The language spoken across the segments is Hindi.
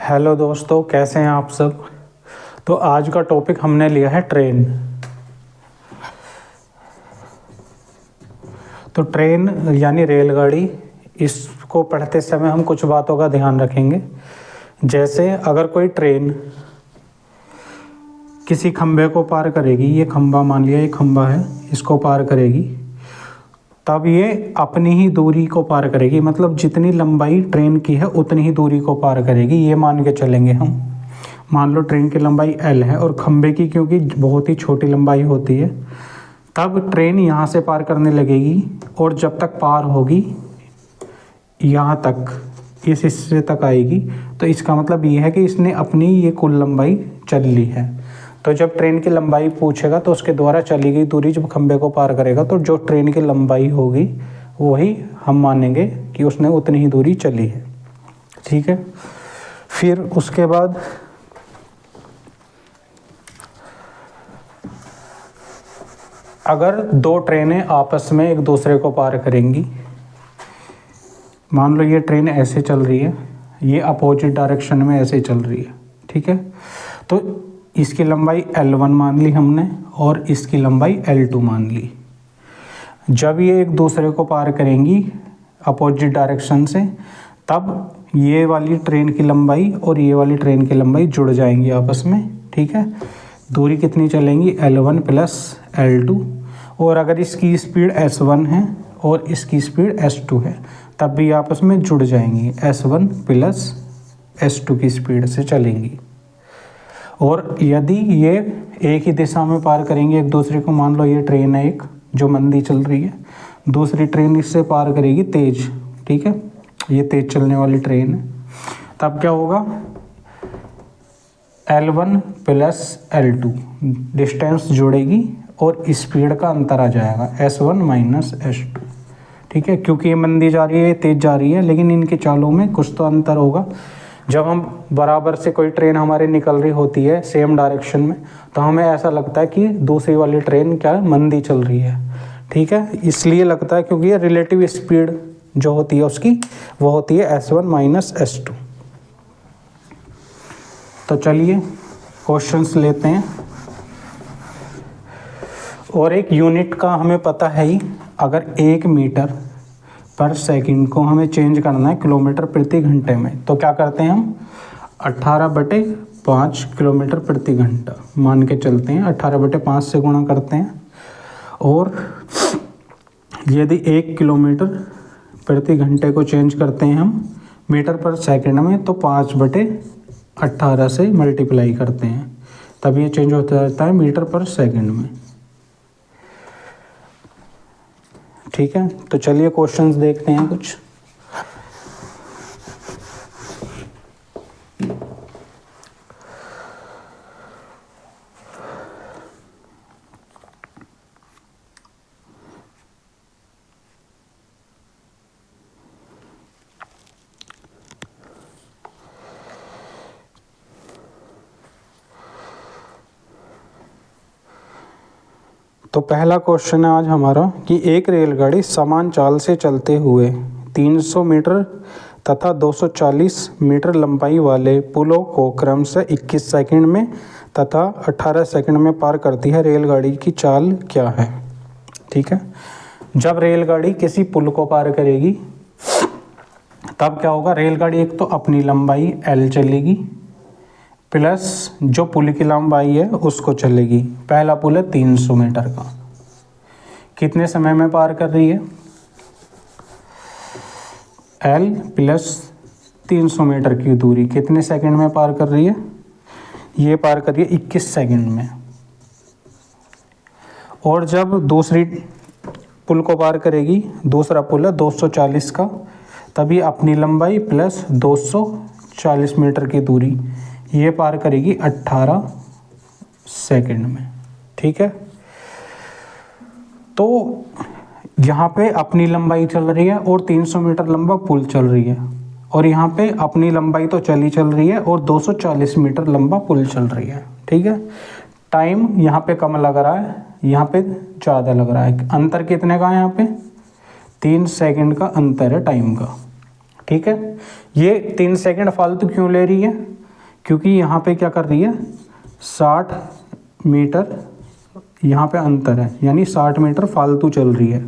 हेलो दोस्तों, कैसे हैं आप सब। तो आज का टॉपिक हमने लिया है ट्रेन। तो ट्रेन यानी रेलगाड़ी, इसको पढ़ते समय हम कुछ बातों का ध्यान रखेंगे। जैसे अगर कोई ट्रेन किसी खंभे को पार करेगी, ये खंभा मान लिया, ये खंभा है, इसको पार करेगी, तब ये अपनी ही दूरी को पार करेगी। मतलब जितनी लंबाई ट्रेन की है उतनी ही दूरी को पार करेगी, ये मान के चलेंगे हम। मान लो ट्रेन की लंबाई L है और खंभे की क्योंकि बहुत ही छोटी लंबाई होती है, तब ट्रेन यहाँ से पार करने लगेगी और जब तक पार होगी यहाँ तक, इस हिस्से तक आएगी, तो इसका मतलब ये है कि इसने अपनी ये कुल लंबाई चल ली है। तो जब ट्रेन की लंबाई पूछेगा तो उसके द्वारा चली गई दूरी जब खंभे को पार करेगा, तो जो ट्रेन की लंबाई होगी वही हम मानेंगे कि उसने उतनी ही दूरी चली है। ठीक है। फिर उसके बाद अगर दो ट्रेनें आपस में एक दूसरे को पार करेंगी, मान लो ये ट्रेन ऐसे चल रही है, ये अपोजिट डायरेक्शन में ऐसे चल रही है। ठीक है। तो इसकी लंबाई L1 मान ली हमने और इसकी लंबाई L2 मान ली। जब ये एक दूसरे को पार करेंगी अपोजिट डायरेक्शन से, तब ये वाली ट्रेन की लंबाई और ये वाली ट्रेन की लंबाई जुड़ जाएंगी आपस में। ठीक है। दूरी कितनी चलेंगी, L1 प्लस L2। और अगर इसकी स्पीड S1 है और इसकी स्पीड S2 है, तब भी आपस में जुड़ जाएंगी, S1 प्लस S2 की स्पीड से चलेंगी। और यदि ये एक ही दिशा में पार करेंगे एक दूसरे को, मान लो ये ट्रेन है एक जो मंदी चल रही है, दूसरी ट्रेन इससे पार करेगी तेज। ठीक है, ये तेज चलने वाली ट्रेन है, तब क्या होगा, L1 प्लस L2 डिस्टेंस जुड़ेगी और स्पीड का अंतर आ जाएगा, S1 माइनस S2। ठीक है, क्योंकि ये मंदी जा रही है, तेज जा रही है, लेकिन इनके चालों में कुछ तो अंतर होगा। जब हम बराबर से कोई ट्रेन हमारे निकल रही होती है सेम डायरेक्शन में, तो हमें ऐसा लगता है कि दूसरी वाली ट्रेन क्या है, मंदी चल रही है। ठीक है, इसलिए लगता है क्योंकि ये रिलेटिव स्पीड जो होती है उसकी वो होती है S1 माइनस S2। तो चलिए क्वेश्चंस लेते हैं। और एक यूनिट का हमें पता है ही, अगर 1 मीटर पर सेकंड को हमें चेंज करना है किलोमीटर प्रति घंटे में, तो क्या करते हैं हम, 18/5 किलोमीटर प्रति घंटा मान के चलते हैं, 18/5 से गुणा करते हैं। और यदि 1 किलोमीटर प्रति घंटे को चेंज करते हैं हम मीटर पर सेकंड में, तो 5/18 से मल्टीप्लाई करते हैं, तब ये चेंज होता रहता है मीटर पर सेकंड में। ठीक है, तो चलिए क्वेश्चंस देखते हैं कुछ। तो पहला क्वेश्चन है आज हमारा कि एक रेलगाड़ी समान चाल से चलते हुए 300 मीटर तथा 240 मीटर लंबाई वाले पुलों को क्रमशः 21 सेकंड में तथा 18 सेकंड में पार करती है। रेलगाड़ी की चाल क्या है। ठीक है, जब रेलगाड़ी किसी पुल को पार करेगी तब क्या होगा, रेलगाड़ी एक तो अपनी लंबाई L चलेगी प्लस जो पुल की लंबाई है उसको चलेगी। पहला पुल है 300 मीटर का, कितने समय में पार कर रही है, L प्लस 300 मीटर की दूरी कितने सेकंड में पार कर रही है, ये पार कर रही है 21 सेकंड में। और जब दूसरी पुल को पार करेगी, दूसरा पुल है 240 का, तभी अपनी लंबाई प्लस 240 मीटर की दूरी ये पार करेगी 18 सेकंड में। ठीक है, तो यहाँ पे अपनी लंबाई चल रही है और 300 मीटर लंबा पुल चल रही है, और यहाँ पे अपनी लंबाई तो चल रही है और 240 मीटर लंबा पुल चल रही है। ठीक है, टाइम यहाँ पे कम लग रहा है, यहाँ पे ज़्यादा लग रहा है। अंतर कितने का है, यहाँ पे 3 सेकंड का अंतर है टाइम का। ठीक है, ये 3 सेकंड फालतू क्यों ले रही है, क्योंकि यहाँ पे क्या कर रही है 60 मीटर यहाँ पे अंतर है, यानी 60 मीटर फालतू चल रही है।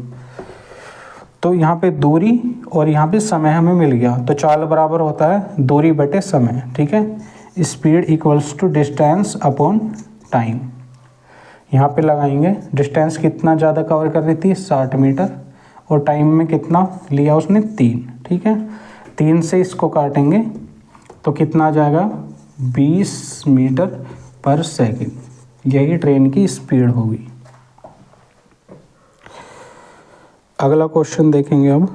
तो यहाँ पे दूरी और यहाँ पे समय हमें मिल गया, तो चाल बराबर होता है दूरी बटे समय, ठीक है। Speed equals to distance upon time. यहाँ पे लगाएंगे डिस्टेंस कितना ज़्यादा कवर कर रही थी 60 मीटर, और टाइम में कितना लिया उसने 3, ठीक है। 3 से इसको काटेंगे तो कितना आ जाएगा 20 मीटर पर सेकंड। यही ट्रेन की स्पीड होगी। अगला क्वेश्चन देखेंगे अब।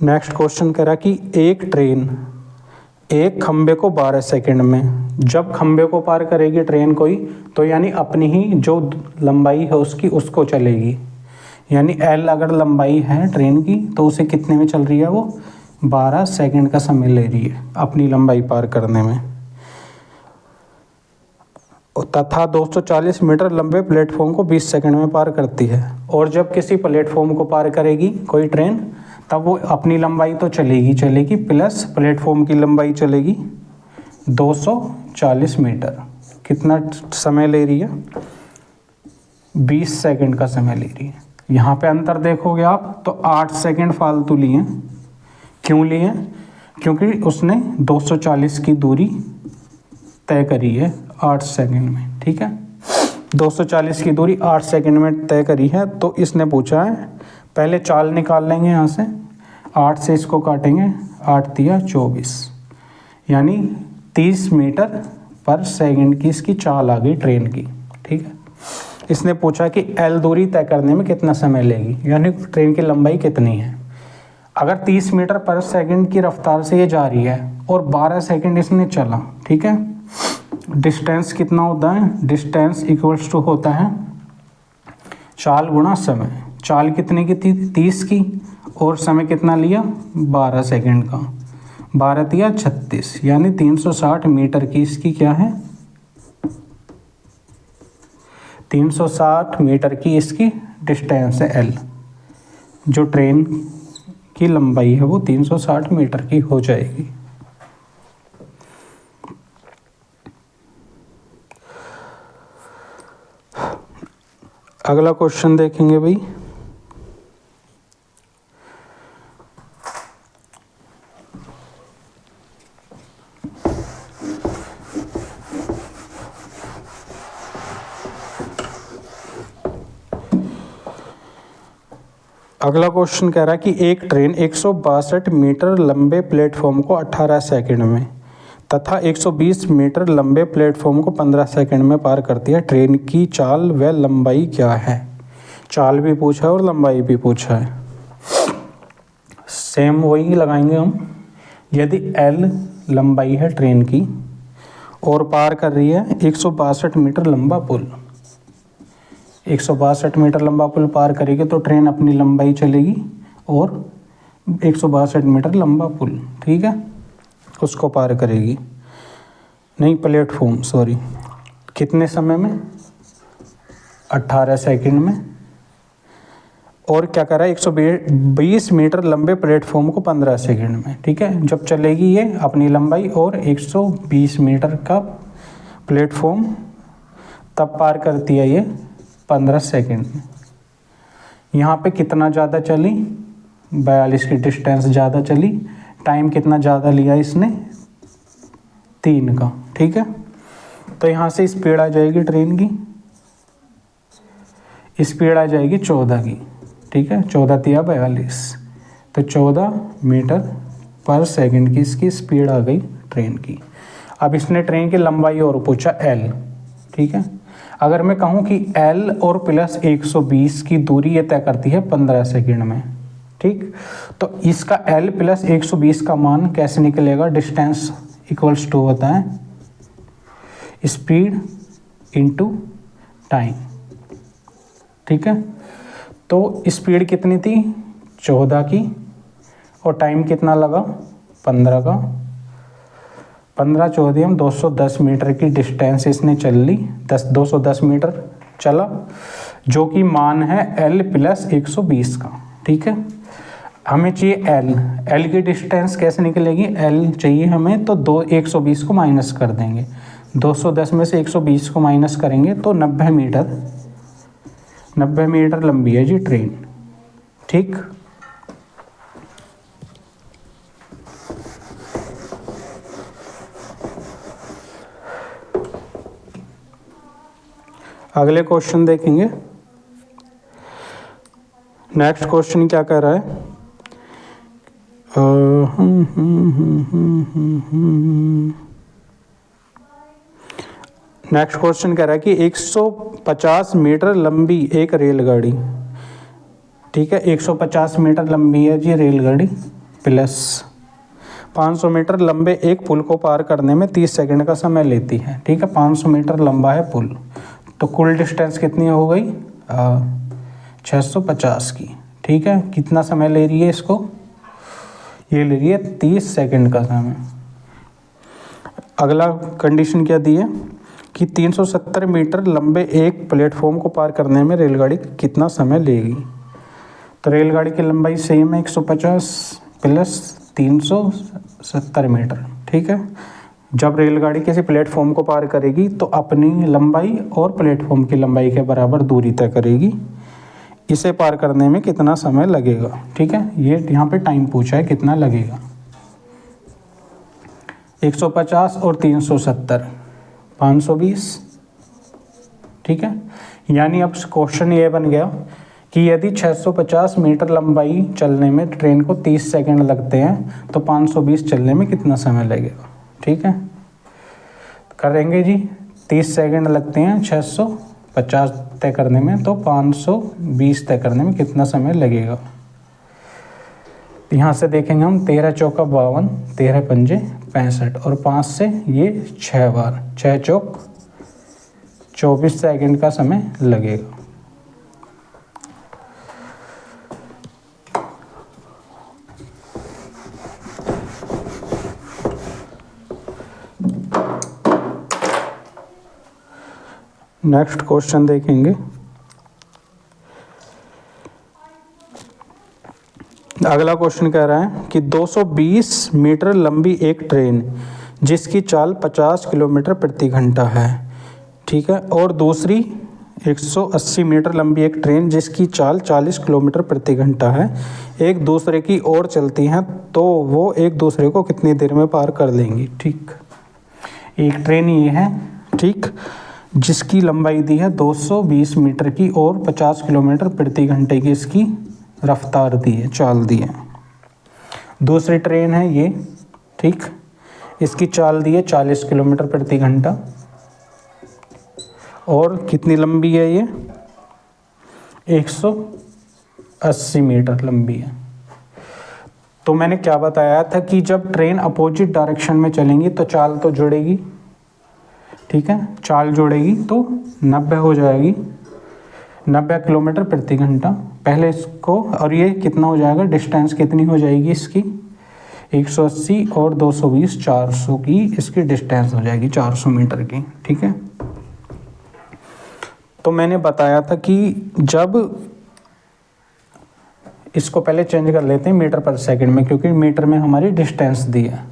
नेक्स्ट क्वेश्चन कह रहा कि एक ट्रेन एक खंबे को 12 सेकंड में, जब खंबे को पार करेगी ट्रेन कोई, तो यानी अपनी ही जो लंबाई है उसकी उसको चलेगी। यानी एल अगर लंबाई है ट्रेन की तो उसे कितने में चल रही है, वो 12 सेकंड का समय ले रही है अपनी लंबाई पार करने में। तथा 240 मीटर लंबे प्लेटफॉर्म को 20 सेकंड में पार करती है। और जब किसी प्लेटफॉर्म को पार करेगी कोई ट्रेन, तब वो अपनी लंबाई तो चलेगी प्लस प्लेटफॉर्म की लंबाई चलेगी 240 मीटर। कितना समय ले रही है 20 सेकंड का समय ले रही है। यहाँ पे अंतर देखोगे आप तो 8 सेकंड फालतू लिए। क्यों लिए? क्योंकि उसने 240 की दूरी तय करी है 8 सेकंड में, ठीक है। 240 की दूरी 8 सेकंड में तय करी है, तो इसने पूछा है पहले चाल निकाल लेंगे यहाँ से, 8 से इसको काटेंगे, 8 तिया 24, यानी 30 मीटर पर सेकंड की इसकी चाल आ गई ट्रेन की, ठीक है। इसने पूछा कि एल दूरी तय करने में कितना समय लेगी, यानी ट्रेन की लंबाई कितनी है। अगर 30 मीटर पर सेकंड की रफ्तार से ये जा रही है और 12 सेकंड इसने चला, ठीक है। डिस्टेंस कितना होता है, डिस्टेंस इक्वल्स टू होता है चाल गुणा समय। चाल कितने की थी 30 की, और समय कितना लिया 12 सेकंड का, 12 तिया 36, यानी 360 मीटर की इसकी क्या है 360 मीटर की इसकी डिस्टेंस है एल। जो ट्रेन की लंबाई है वो 360 मीटर की हो जाएगी। अगला क्वेश्चन देखेंगे भाई। अगला क्वेश्चन कह रहा है कि एक ट्रेन 162 मीटर लंबे प्लेटफॉर्म को 18 सेकंड में तथा 120 मीटर लंबे प्लेटफॉर्म को 15 सेकंड में पार करती है। ट्रेन की चाल व लंबाई क्या है? चाल भी पूछा है और लंबाई भी पूछा है। सेम वही लगाएंगे हम। यदि एल लंबाई है ट्रेन की और पार कर रही है 162 मीटर लंबा पुल, 162 मीटर लंबा पुल पार करेगी तो ट्रेन अपनी लंबाई चलेगी और 162 मीटर लंबा पुल, ठीक है, उसको पार करेगी। नहीं प्लेटफॉर्म, सॉरी, कितने समय में 18 सेकंड में। और क्या कर रहा है 120 मीटर लंबे प्लेटफॉर्म को 15 सेकंड में, ठीक है। जब चलेगी ये अपनी लंबाई और 120 मीटर का प्लेटफॉर्म तब पार करती है ये 15 सेकंड में। यहाँ पे कितना ज़्यादा चली 42 की डिस्टेंस ज़्यादा चली। टाइम कितना ज़्यादा लिया इसने 3 का, ठीक है। तो यहाँ से स्पीड आ जाएगी ट्रेन की, स्पीड आ जाएगी 14 की, ठीक है। 14 तिया 42, तो 14 मीटर पर सेकंड की इसकी स्पीड आ गई ट्रेन की। अब इसने ट्रेन की लंबाई और पूछा एल, ठीक है। अगर मैं कहूँ कि एल और प्लस 120 की दूरी ये तय करती है 15 सेकंड में, ठीक, तो इसका एल प्लस 120 का मान कैसे निकलेगा? डिस्टेंस इक्वल्स टू होता है स्पीड इनटू टाइम, ठीक है। तो स्पीड कितनी थी 14 की और टाइम कितना लगा 15 का। 15 14 हम 210 मीटर की डिस्टेंस इसने चल ली, 210 मीटर चला, जो कि मान है एल प्लस 120 का, ठीक है। हमें चाहिए एल की डिस्टेंस कैसे निकलेगी, एल चाहिए हमें तो 120 को माइनस कर देंगे, 210 में से 120 को माइनस करेंगे तो 90 मीटर लंबी है जी ट्रेन। ठीक, अगले क्वेश्चन देखेंगे। नेक्स्ट क्वेश्चन क्या कह रहा है, नेक्स्ट क्वेश्चन कह रहा है कि 150 मीटर लंबी एक रेलगाड़ी, ठीक है, 150 मीटर लंबी है जी रेलगाड़ी, प्लस 500 मीटर लंबे एक पुल को पार करने में 30 सेकंड का समय लेती है। ठीक है, 500 मीटर लंबा है पुल, तो कुल डिस्टेंस कितनी हो गई 650 की। ठीक है, कितना समय ले रही है इसको, ये ले रही है 30 सेकंड का समय। अगला कंडीशन क्या दी है कि 370 मीटर लंबे एक प्लेटफॉर्म को पार करने में रेलगाड़ी कितना समय लेगी। तो रेलगाड़ी की लंबाई सेम है 150 प्लस 370 मीटर। ठीक है, जब रेलगाड़ी किसी प्लेटफॉर्म को पार करेगी तो अपनी लंबाई और प्लेटफॉर्म की लंबाई के बराबर दूरी तय करेगी। इसे पार करने में कितना समय लगेगा। ठीक है, ये यहाँ पे टाइम पूछा है कितना लगेगा। 150 और 370 520। ठीक है, यानी अब क्वेश्चन ये बन गया कि यदि 650 मीटर लंबाई चलने में ट्रेन को 30 सेकंड लगते हैं तो 520 चलने में कितना समय लगेगा। ठीक है, करेंगे जी, 30 सेकंड लगते हैं 650 तय करने में, तो 520 तय करने में कितना समय लगेगा। यहाँ से देखेंगे हम 13 चौका 52, 13 पंजे 65 और 5 से ये 6 बार, 6 चौक 24 सेकंड का समय लगेगा। नेक्स्ट क्वेश्चन देखेंगे। अगला क्वेश्चन कह रहा है कि 220 मीटर लंबी एक ट्रेन जिसकी चाल 50 किलोमीटर प्रति घंटा है, ठीक है, और दूसरी 180 मीटर लंबी एक ट्रेन जिसकी चाल 40 किलोमीटर प्रति घंटा है, एक दूसरे की ओर चलती हैं, तो वो एक दूसरे को कितनी देर में पार कर लेंगी। ठीक, एक ट्रेन ये है, ठीक, जिसकी लंबाई दी है 220 मीटर की और 50 किलोमीटर प्रति घंटे की इसकी रफ्तार दी है, चाल दी है। दूसरी ट्रेन है ये, ठीक, इसकी चाल दी है 40 किलोमीटर प्रति घंटा और कितनी लंबी है ये 180 मीटर लंबी है। तो मैंने क्या बताया था कि जब ट्रेन अपोजिट डायरेक्शन में चलेंगी तो चाल तो जुड़ेगी, ठीक है, चाल जुड़ेगी तो 90 हो जाएगी, 90 किलोमीटर प्रति घंटा पहले इसको, और ये कितना हो जाएगा, डिस्टेंस कितनी हो जाएगी इसकी 180 और 220 400 की इसकी डिस्टेंस हो जाएगी, 400 मीटर की। ठीक है, तो मैंने बताया था कि जब इसको पहले चेंज कर लेते हैं मीटर पर सेकंड में, क्योंकि मीटर में हमारी डिस्टेंस दी है।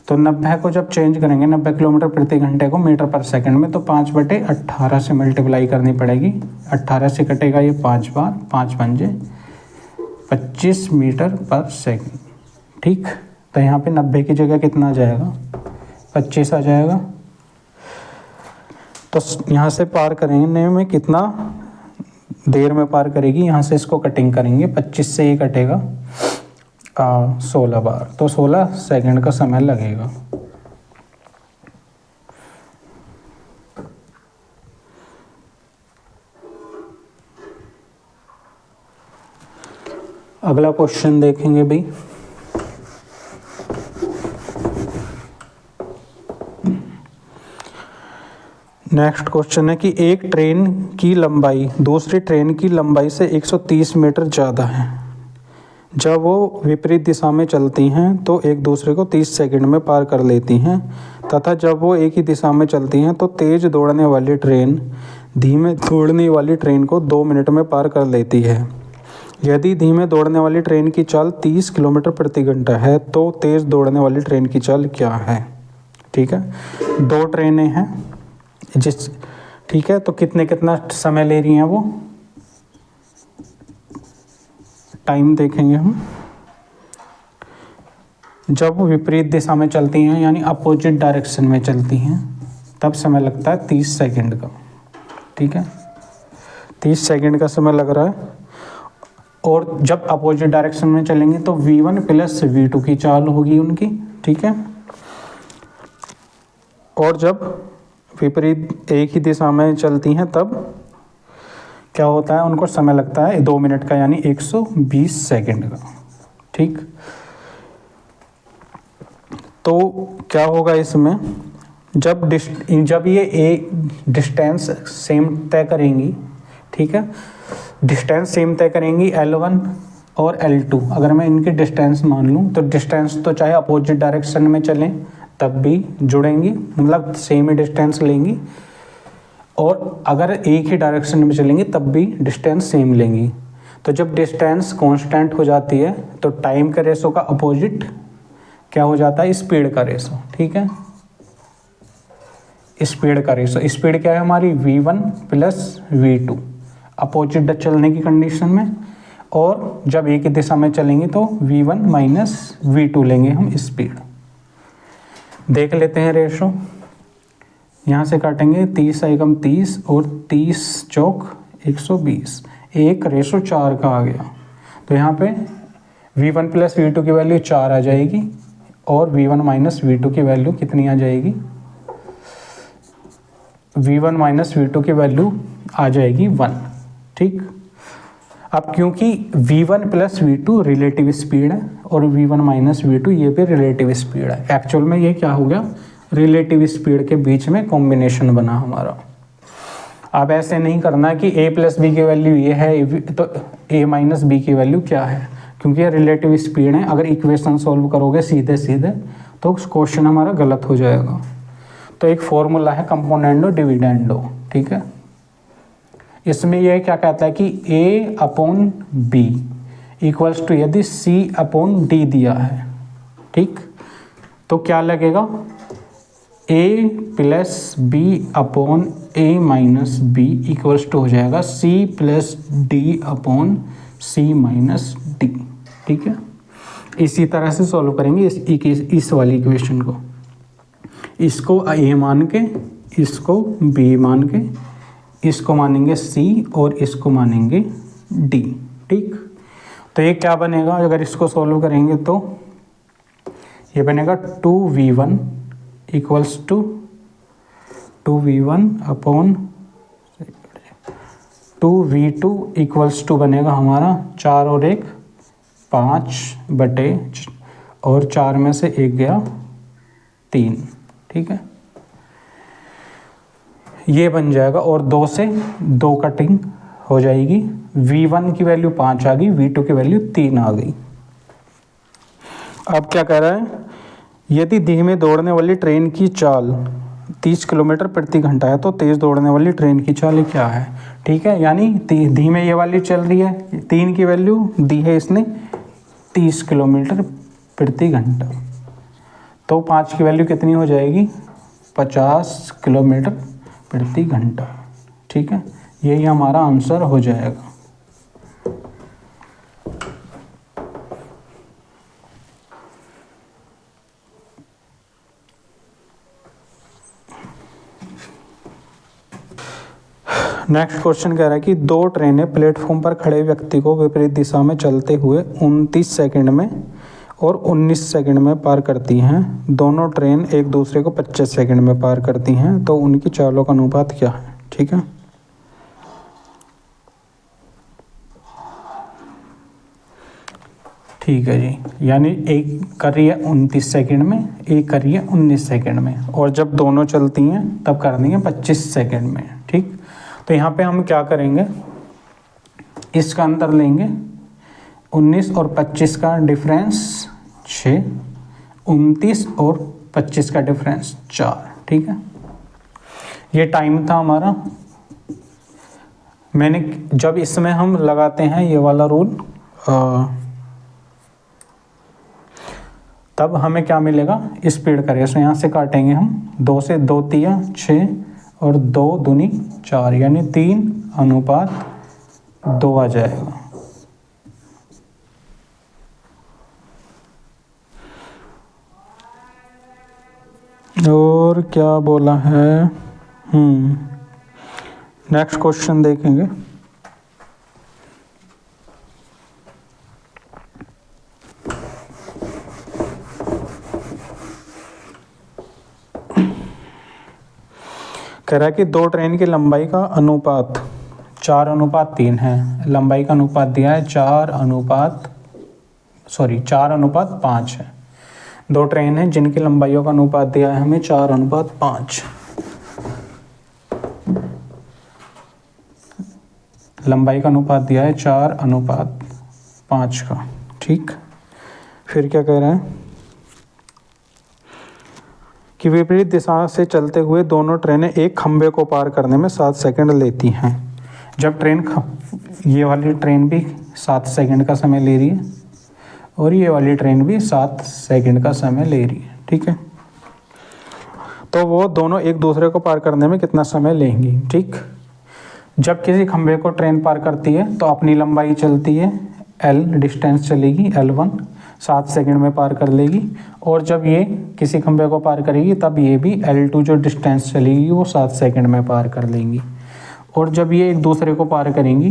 तो 90 को जब चेंज करेंगे, 90 किलोमीटर प्रति घंटे को मीटर पर सेकंड में, तो 5/18 से मल्टीप्लाई करनी पड़ेगी। 18 से कटेगा ये 5 बार, 5 पंजे 25 मीटर पर सेकंड। ठीक, तो यहाँ पे 90 की जगह कितना आ जाएगा, 25 आ जाएगा। तो यहाँ से पार करेंगे में कितना देर में पार करेगी, यहाँ से इसको कटिंग करेंगे, 25 से ये कटेगा 16 बार, तो 16 सेकंड का समय लगेगा। अगला क्वेश्चन देखेंगे भाई। नेक्स्ट क्वेश्चन है कि एक ट्रेन की लंबाई दूसरी ट्रेन की लंबाई से 130 मीटर ज़्यादा है। जब वो विपरीत दिशा में चलती हैं तो एक दूसरे को 30 सेकंड में पार कर लेती हैं, तथा जब वो एक ही दिशा में चलती हैं तो तेज़ दौड़ने वाली ट्रेन धीमे दौड़ने वाली ट्रेन को 2 मिनट में पार कर लेती है। यदि धीमे दौड़ने वाली ट्रेन की चाल 30 किलोमीटर प्रति घंटा है तो तेज़ दौड़ने वाली ट्रेन की चाल क्या है। ठीक है, दो ट्रेनें हैं जिस, ठीक है, तो कितना समय ले रही हैं वो, टाइम देखेंगे हम। जब वो विपरीत दिशा में चलती हैं यानी अपोजिट डायरेक्शन में चलती हैं तब समय लगता है 30 सेकंड का। ठीक है, 30 सेकंड का समय लग रहा है। और जब अपोजिट डायरेक्शन में चलेंगे तो v1 प्लस v2 की चाल होगी उनकी। ठीक है, और जब विपरीत एक ही दिशा में चलती हैं तब क्या होता है, उनको समय लगता है 2 मिनट का यानी 120 सेकंड का। ठीक, तो क्या होगा इसमें, जब ये एक डिस्टेंस सेम तय करेंगी, ठीक है, डिस्टेंस सेम तय करेंगी L1 और L2, अगर मैं इनकी डिस्टेंस मान लूँ तो डिस्टेंस तो चाहे अपोजिट डायरेक्शन में चलें तब भी जुड़ेंगी, मतलब सेम ही डिस्टेंस लेंगी, और अगर एक ही डायरेक्शन में चलेंगी तब भी डिस्टेंस सेम लेंगी। तो जब डिस्टेंस कांस्टेंट हो जाती है तो टाइम का रेशो का अपोजिट क्या हो जाता है, स्पीड का रेशो। ठीक है, स्पीड का रेशो, स्पीड क्या है हमारी v1 प्लस v2 अपोजिट चलने की कंडीशन में, और जब एक ही दिशा में चलेंगे तो v1 माइनस v2 लेंगे हम स्पीड। देख लेते हैं रेशो, यहाँ से काटेंगे 30 एकम 30 और 30 चौक 120, 1:4 का आ गया। तो यहाँ पे v1 प्लस v2 की वैल्यू 4 आ जाएगी और v1 माइनस v2 की वैल्यू कितनी आ जाएगी, v1 माइनस v2 की वैल्यू आ जाएगी 1। ठीक, अब क्योंकि v1 plus v2 relative speed है और v1 माइनस v2 ये भी रिलेटिव स्पीड है, एक्चुअल में ये क्या हो गया, रिलेटिव स्पीड के बीच में कॉम्बिनेशन बना हमारा। अब ऐसे नहीं करना कि a प्लस बी की वैल्यू ये है तो a माइनस बी की वैल्यू क्या है, क्योंकि ये रिलेटिव स्पीड है। अगर इक्वेशन सॉल्व करोगे सीधे सीधे तो क्वेश्चन हमारा गलत हो जाएगा। तो एक फॉर्मूला है कंपोनेंडो डिविडेंडो। ठीक है, इसमें यह क्या कहता है कि a upon B equals to, यदि c अपॉन d दिया है, ठीक, तो क्या लगेगा, a plus B upon a minus B equals to हो जाएगा c plus D upon c minus D. ठीक है, इसी तरह से सॉल्व करेंगे इस वाली इक्वेशन को, इसको a मान के, इसको b मान के, इसको मानेंगे c और इसको मानेंगे d। ठीक, तो ये क्या बनेगा, अगर इसको सॉल्व करेंगे तो ये बनेगा 2v1 equals to 2v1 upon 2v2 equals to बनेगा हमारा 4 और 1 5 बटे, और 4 में से 1 गया 3। ठीक है, ये बन जाएगा, और 2 से 2 कटिंग हो जाएगी, v1 की वैल्यू 5 आ गई, v2 की वैल्यू 3 आ गई। अब क्या कह रहा है, यदि धीमे दौड़ने वाली ट्रेन की चाल 30 किलोमीटर प्रति घंटा है तो तेज़ दौड़ने वाली ट्रेन की चाल क्या है। ठीक है, यानी धीमे ये वाली चल रही है, 3 की वैल्यू दी है इसने 30 किलोमीटर प्रति घंटा, तो 5 की वैल्यू कितनी हो जाएगी, 50 किलोमीटर प्रति घंटा। ठीक है, यही हमारा आंसर हो जाएगा। नेक्स्ट क्वेश्चन कह रहा है कि 2 ट्रेनें प्लेटफॉर्म पर खड़े व्यक्ति को विपरीत दिशा में चलते हुए 29 सेकंड में और 19 सेकंड में पार करती हैं। दोनों ट्रेन एक दूसरे को 25 सेकंड में पार करती हैं, तो उनकी चालों का अनुपात क्या है। ठीक है, ठीक है जी, यानी एक कर रही है 29 सेकंड में, एक कर रही है 19 सेकंड में, और जब दोनों चलती हैं तब कर देंगे 25 सेकंड में। ठीक, तो यहाँ पे हम क्या करेंगे, इसका अंतर लेंगे, 19 और 25 का डिफरेंस 6, 29 और 25 का डिफरेंस 4। ठीक है, ये टाइम था हमारा, मैंने जब इसमें हम लगाते हैं ये वाला रूल तब हमें क्या मिलेगा, स्पीड का रेशो यहाँ से काटेंगे हम, 2 से 2 तिया 6 और 2 दूनी 4 यानी 3:2 आ जाएगा। और क्या बोला है, नेक्स्ट क्वेश्चन देखेंगे। कह रहा है कि 2 ट्रेन की लंबाई का अनुपात 4:3 है। लंबाई का अनुपात दिया है 4:5 है। 2 ट्रेन हैं जिनकी लंबाइयों का अनुपात दिया है हमें 4:5। लंबाई का अनुपात दिया है 4:5 का। ठीक, फिर क्या कह रहा है कि विपरीत दिशा से चलते हुए दोनों ट्रेनें एक खंभे को पार करने में 7 सेकंड लेती हैं। जब ये वाली ट्रेन भी 7 सेकंड का समय ले रही है और ये वाली ट्रेन भी 7 सेकंड का समय ले रही है। ठीक है, तो वो दोनों एक दूसरे को पार करने में कितना समय लेंगी। ठीक, जब किसी खंभे को ट्रेन पार करती है तो अपनी लंबाई चलती है L, डिस्टेंस चलेगी L1, 7 सेकंड में पार कर लेगी। और जब ये किसी खंभे को पार करेगी तब ये भी L2 जो डिस्टेंस चलेगी वो 7 सेकंड में पार कर लेंगी। और जब ये एक दूसरे को पार करेंगी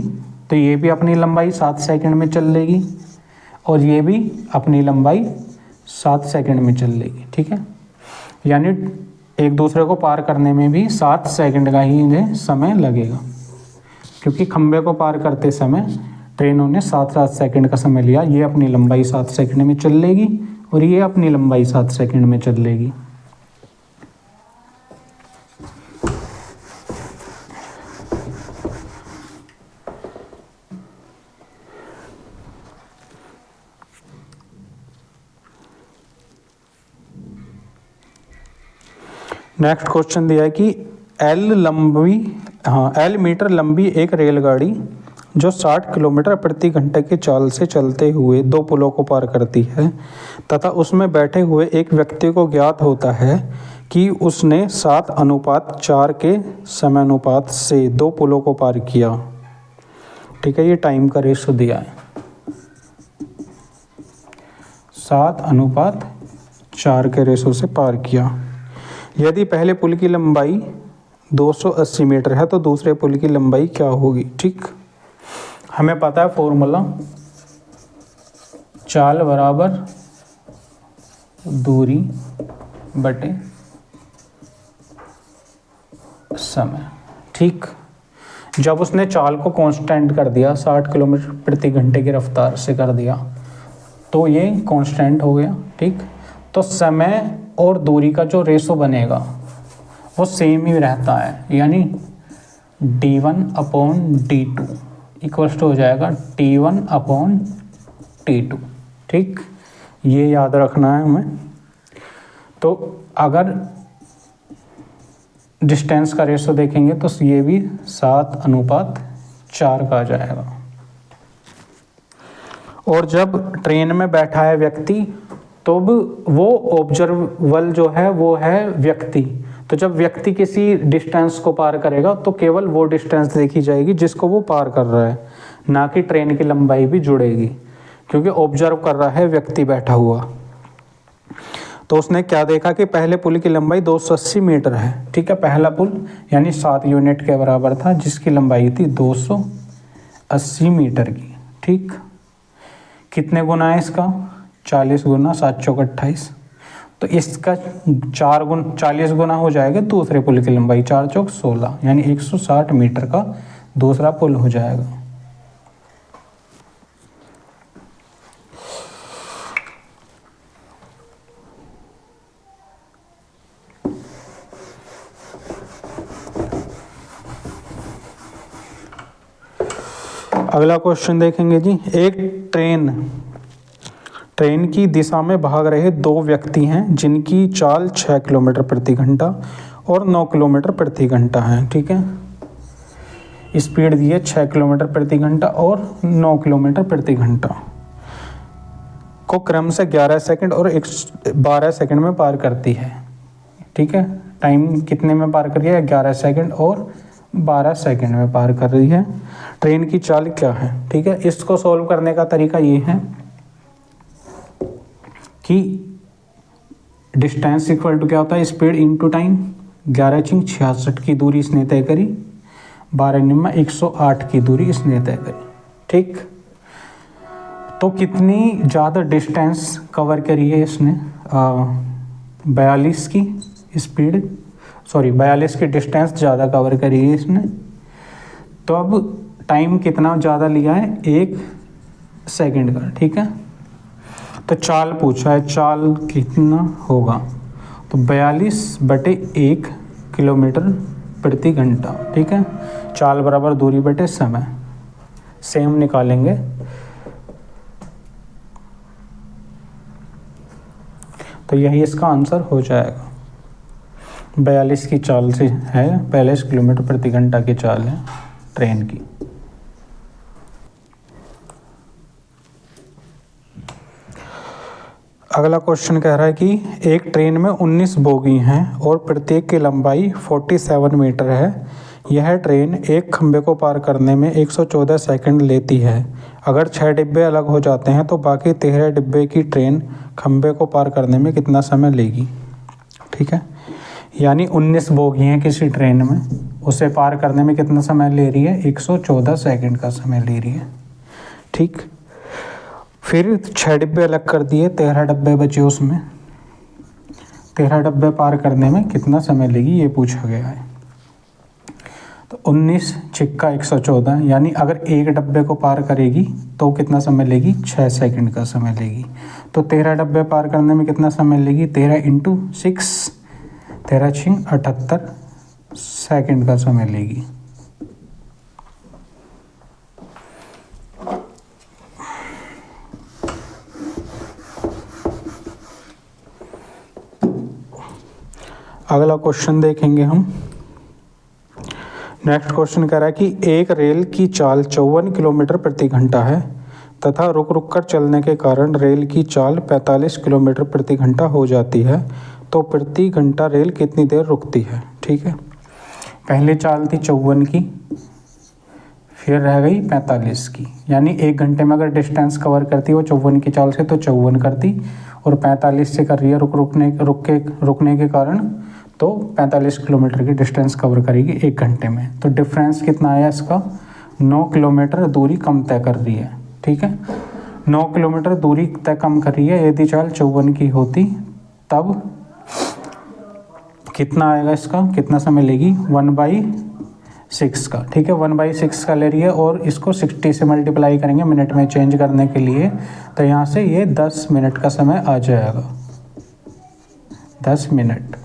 तो ये भी अपनी लंबाई 7 सेकंड में चल लेगी और ये भी अपनी लंबाई 7 सेकंड में चल लेगी। ठीक है, यानी एक दूसरे को पार करने में भी 7 सेकंड का ही इन्हें समय लगेगा, क्योंकि खंभे को पार करते समय ट्रेनों ने 7 सेकंड का समय लिया। ये अपनी लंबाई 7 सेकंड में चल लेगी और ये अपनी लंबाई 7 सेकंड में चल लेगी। नेक्स्ट क्वेश्चन दिया है कि L मीटर लंबी एक रेलगाड़ी जो 60 किलोमीटर प्रति घंटे की चाल से चलते हुए 2 पुलों को पार करती है तथा उसमें बैठे हुए एक व्यक्ति को ज्ञात होता है कि उसने 7:4 के समानुपात से 2 पुलों को पार किया। ठीक है, ये टाइम का रेशो दिया है 7:4 के रेशो से पार किया। यदि पहले पुल की लंबाई 280 मीटर है तो दूसरे पुल की लंबाई क्या होगी। ठीक, हमें पता है फॉर्मूला, चाल बराबर दूरी बटे समय। ठीक, जब उसने चाल को कांस्टेंट कर दिया, 60 किलोमीटर प्रति घंटे की रफ्तार से कर दिया, तो ये कांस्टेंट हो गया। ठीक, तो समय और दूरी का जो रेशो बनेगा वो सेम ही रहता है, यानी d1/d2 इक्वल्स टू हो जाएगा t1/t2। ठीक, ये याद रखना है हमें। तो अगर डिस्टेंस का रेशो देखेंगे तो ये भी 7:4 का आ जाएगा। और जब ट्रेन में बैठा है व्यक्ति तो वो ऑब्जर्वेबल जो है वो है व्यक्ति। तो जब व्यक्ति किसी डिस्टेंस को पार करेगा तो केवल वो डिस्टेंस देखी जाएगी जिसको वो पार कर रहा है, ना कि ट्रेन की लंबाई भी जुड़ेगी, क्योंकि ऑब्जर्व कर रहा है व्यक्ति बैठा हुआ। तो उसने क्या देखा कि पहले पुल की लंबाई 280 मीटर है। ठीक है, पहला पुल यानी 7 यूनिट के बराबर था जिसकी लंबाई थी 280 मीटर की। ठीक, कितने गुना है इसका, 40 गुना 7 चौक 28, तो इसका 40 गुना हो जाएगा दूसरे पुल की लंबाई, 4 चौक 16 यानी 160 मीटर का दूसरा पुल हो जाएगा। अगला क्वेश्चन देखेंगे जी। एक ट्रेन की दिशा में भाग रहे 2 व्यक्ति हैं जिनकी चाल 6 किलोमीटर प्रति घंटा और 9 किलोमीटर प्रति घंटा है। ठीक है, स्पीड दी है 6 किलोमीटर प्रति घंटा और 9 किलोमीटर प्रति घंटा को क्रम से 11 सेकंड और 12 सेकंड में पार करती है। ठीक है, टाइम कितने में पार कर रही है? 11 सेकंड और 12 सेकंड में पार कर रही है। ट्रेन की चाल क्या है? ठीक है, इसको सॉल्व करने का तरीका ये है कि डिस्टेंस इक्वल टू क्या होता है? Speed into time. 11 × 66 की दूरी इसने तय करी, 12 × 108 की दूरी इसने तय करी। ठीक, तो कितनी ज़्यादा डिस्टेंस कवर करी है इसने? 42 की स्पीड, 42 की डिस्टेंस ज़्यादा कवर करी है इसने। तो अब टाइम कितना ज़्यादा लिया है? 1 सेकंड का। ठीक है, तो चाल पूछा है, चाल कितना होगा? तो 42/1 किलोमीटर प्रति घंटा। ठीक है, चाल बराबर दूरी बटे समय, सेम निकालेंगे। तो यही इसका आंसर हो जाएगा। 42 की चाल से है, 42 किलोमीटर प्रति घंटा की चाल है ट्रेन की। अगला क्वेश्चन कह रहा है कि एक ट्रेन में 19 बोगी हैं और प्रत्येक की लंबाई 47 मीटर है। यह ट्रेन एक खंभे को पार करने में 114 सेकंड लेती है। अगर 6 डिब्बे अलग हो जाते हैं तो बाकी 13 डिब्बे की ट्रेन खंभे को पार करने में कितना समय लेगी? ठीक है, यानी 19 बोगी हैं किसी ट्रेन में, उसे पार करने में कितना समय ले रही है? 114 सेकंड का समय ले रही है। ठीक, फिर 6 डिब्बे अलग कर दिए, 13 डब्बे बचे उसमें, 13 डब्बे पार करने में कितना समय लेगी ये पूछा गया है। तो 19 × 114, यानी अगर एक डब्बे को पार करेगी तो कितना समय लेगी? 6 सेकंड का समय लेगी। तो 13 डब्बे पार करने में कितना समय लेगी? 13 × 6, 13 × 78 सेकंड का समय लेगी। अगला क्वेश्चन देखेंगे हम। नेक्स्ट क्वेश्चन कह रहा है कि एक रेल की चाल 54 किलोमीटर प्रति घंटा है तथा रुक रुक कर चलने के कारण रेल की चाल 45 किलोमीटर प्रति घंटा हो जाती है, तो प्रति घंटा रेल कितनी देर रुकती है? ठीक है, पहले चाल थी 54 की, फिर रह गई 45 की, यानी 1 घंटे में अगर डिस्टेंस कवर करती वो 54 की चाल से तो 54 करती, और 45 से कर रही है रुकने के कारण, तो 45 किलोमीटर की डिस्टेंस कवर करेगी 1 घंटे में। तो डिफरेंस कितना आया इसका? 9 किलोमीटर दूरी कम तय कर रही है। ठीक है, 9 किलोमीटर दूरी तय कम कर रही है। यदि चाल 54 की होती तब कितना आएगा इसका? कितना समय लेगी? 1/6 का। ठीक है, 1/6 का ले रही है और इसको 60 से मल्टीप्लाई करेंगे मिनट में चेंज करने के लिए, तो यहाँ से ये 10 मिनट का समय आ जाएगा। 10 मिनट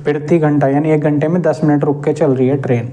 प्रति घंटा, यानी 1 घंटे में 10 मिनट रुक के चल रही है ट्रेन।